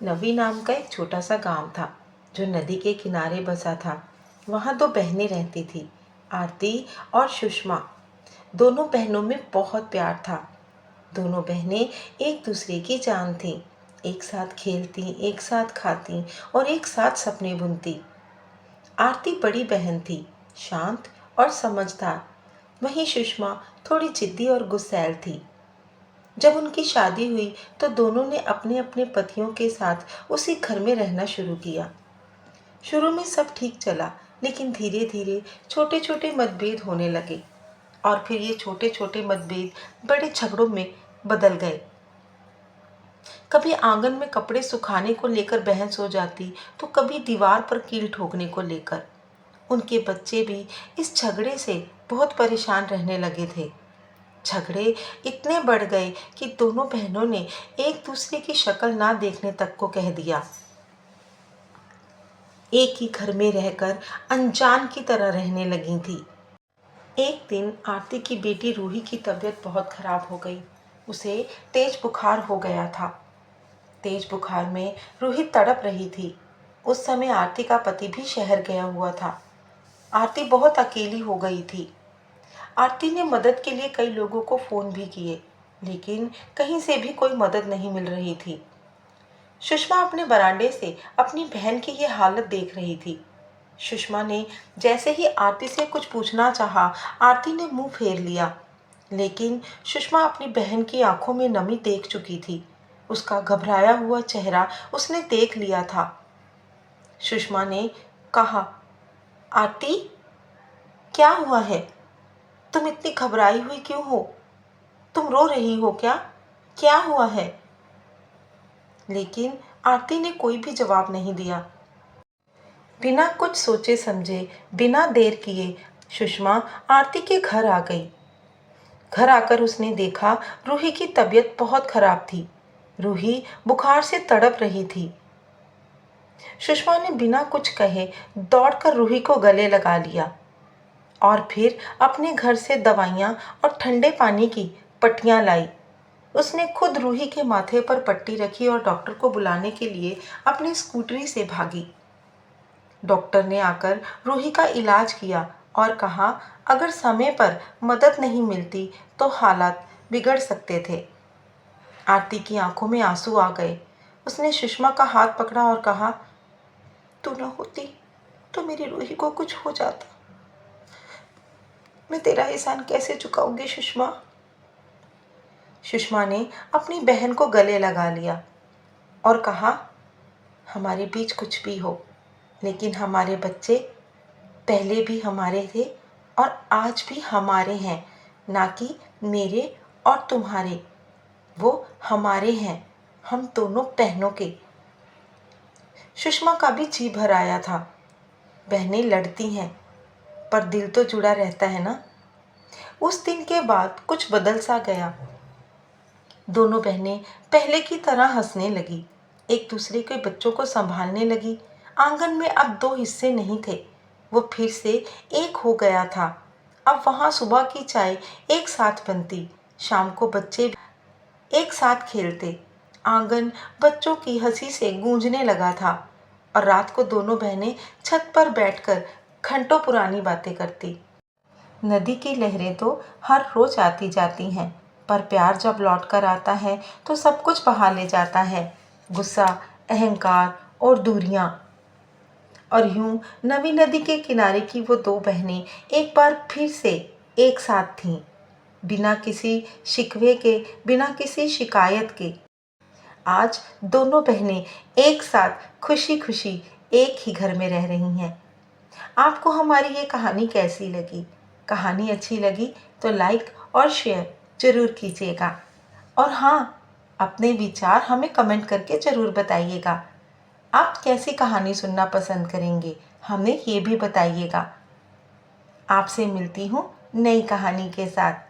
नवी नाम का एक छोटा सा गांव था जो नदी के किनारे बसा था। वहाँ दो बहनें रहती थी, आरती और सुषमा। दोनों बहनों में बहुत प्यार था। दोनों बहनें एक दूसरे की जान थीं। एक साथ खेलती, एक साथ खाती और एक साथ सपने बुनती। आरती बड़ी बहन थी, शांत और समझदार। वहीं सुषमा थोड़ी जिद्दी और गुस्सैल थी। जब उनकी शादी हुई तो दोनों ने अपने अपने पतियों के साथ उसी घर में रहना शुरू किया। शुरू में सब ठीक चला, लेकिन धीरे धीरे छोटे छोटे मतभेद होने लगे और फिर ये छोटे छोटे मतभेद बड़े झगड़ों में बदल गए। कभी आंगन में कपड़े सुखाने को लेकर बहस हो जाती, तो कभी दीवार पर कील ठोकने को लेकर। उनके बच्चे भी इस झगड़े से बहुत परेशान रहने लगे थे। झगड़े इतने बढ़ गए कि दोनों बहनों ने एक दूसरे की शक्ल ना देखने तक को कह दिया। एक ही घर में रहकर अनजान की तरह रहने लगी थी। एक दिन आरती की बेटी रूही की तबीयत बहुत खराब हो गई। उसे तेज बुखार हो गया था। तेज बुखार में रूही तड़प रही थी। उस समय आरती का पति भी शहर गया हुआ था। आरती बहुत अकेली हो गई थी। आरती ने मदद के लिए कई लोगों को फ़ोन भी किए, लेकिन कहीं से भी कोई मदद नहीं मिल रही थी। सुषमा अपने बरामदे से अपनी बहन की ये हालत देख रही थी। सुषमा ने जैसे ही आरती से कुछ पूछना चाहा, आरती ने मुंह फेर लिया। लेकिन सुषमा अपनी बहन की आंखों में नमी देख चुकी थी। उसका घबराया हुआ चेहरा उसने देख लिया था। सुषमा ने कहा, आरती, क्या हुआ है? तुम इतनी घबराई हुई क्यों हो? तुम रो रही हो क्या? क्या हुआ है? लेकिन आरती ने कोई भी जवाब नहीं दिया। बिना कुछ सोचे समझे, बिना देर किए सुषमा आरती के घर आ गई। घर आकर उसने देखा रूही की तबीयत बहुत खराब थी। रूही बुखार से तड़प रही थी। सुषमा ने बिना कुछ कहे दौड़कर रूही को गले लगा लिया और फिर अपने घर से दवाइयाँ और ठंडे पानी की पट्टियाँ लाई। उसने खुद रूही के माथे पर पट्टी रखी और डॉक्टर को बुलाने के लिए अपनी स्कूटरी से भागी। डॉक्टर ने आकर रूही का इलाज किया और कहा, अगर समय पर मदद नहीं मिलती तो हालात बिगड़ सकते थे। आरती की आंखों में आंसू आ गए। उसने सुषमा का हाथ पकड़ा और कहा, तू न होती तो मेरी रूही को कुछ हो जाता। मैं तेरा एहसान कैसे चुकाऊंगी सुषमा? सुषमा ने अपनी बहन को गले लगा लिया और कहा, हमारे बीच कुछ भी हो, लेकिन हमारे बच्चे पहले भी हमारे थे और आज भी हमारे हैं, ना कि मेरे और तुम्हारे। वो हमारे हैं, हम दोनों बहनों के। सुषमा का भी जी भर आया था। बहनें लड़ती हैं, पर दिल तो जुड़ा रहता है ना। उस दिन के बाद कुछ बदल सा गया। दोनों बहनें पहले की तरह हंसने लगी, एक दूसरे के बच्चों को संभालने लगी। आंगन में अब दो हिस्से नहीं थे, वो फिर से एक हो गया था। अब वहाँ सुबह की चाय एक साथ बनती, शाम को बच्चे एक साथ खेलते। आंगन बच्चों की हंसी से गूंजने लगा था और रात को दोनों बहनें छत पर बैठकर घंटों पुरानी बातें करती। नदी की लहरें तो हर रोज आती जाती हैं, पर प्यार जब लौट कर आता है तो सब कुछ बहा ले जाता है। गुस्सा, अहंकार और दूरियां। और यूं नवी नदी के किनारे की वो दो बहनें एक बार फिर से एक साथ थीं, बिना किसी शिकवे के, बिना किसी शिकायत के। आज दोनों बहनें एक साथ खुशी खुशी एक ही घर में रह रही हैं। आपको हमारी ये कहानी कैसी लगी? कहानी अच्छी लगी तो लाइक और शेयर ज़रूर कीजिएगा। और हाँ, अपने विचार हमें कमेंट करके ज़रूर बताइएगा। आप कैसी कहानी सुनना पसंद करेंगे, हमें ये भी बताइएगा। आपसे मिलती हूँ नई कहानी के साथ।